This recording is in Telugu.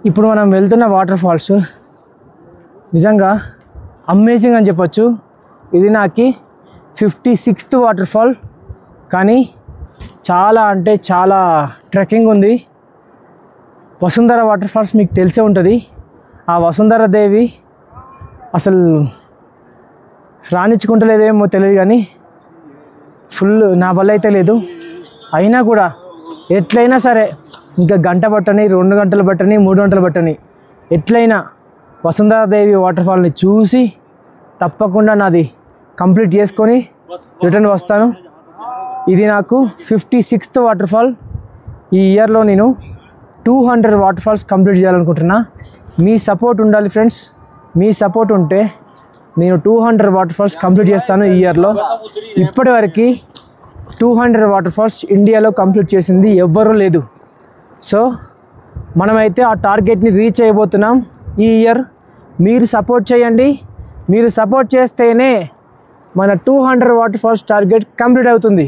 ఇప్పుడు మనం వెళ్తున్న వాటర్ ఫాల్స్ నిజంగా అమేజింగ్ అని చెప్పొచ్చు. ఇది నాకు 56th వాటర్ ఫాల్, కానీ చాలా అంటే చాలా ట్రెక్కింగ్ ఉంది. వసుంధర వాటర్ ఫాల్స్ మీకు తెలిసే ఉంటుంది. ఆ వసుంధర దేవి అసలు రాణించుకుంటలేదేమో తెలియదు, కానీ ఫుల్ నా వల్ల అయితే లేదు. అయినా కూడా ఎట్లయినా సరే ఇంకా గంట పట్టని, 2 గంటలు పట్టని, 3 గంటలు పట్టని, ఎట్లయినా వసుంధరాదేవి వాటర్ ఫాల్ని చూసి తప్పకుండా నాది కంప్లీట్ చేసుకొని రిటర్న్ వస్తాను. ఇది నాకు 56th వాటర్ ఫాల్. ఈ ఇయర్లో నేను 200 వాటర్ ఫాల్స్ కంప్లీట్ చేయాలనుకుంటున్నా. మీ సపోర్ట్ ఉండాలి ఫ్రెండ్స్. మీ సపోర్ట్ ఉంటే నేను 200 వాటర్ ఫాల్స్ కంప్లీట్ చేస్తాను ఈ ఇయర్లో. ఇప్పటివరకు 200 వాటర్ ఫాల్స్ ఇండియాలో కంప్లీట్ చేసింది ఎవ్వరూ లేదు. సో మనమైతే ఆ టార్గెట్ని రీచ్ అయిపోతున్నాం ఈ ఇయర్. మీరు సపోర్ట్ చేయండి. మీరు సపోర్ట్ చేస్తేనే మన 200 వాటర్ ఫాల్స్ టార్గెట్ కంప్లీట్ అవుతుంది.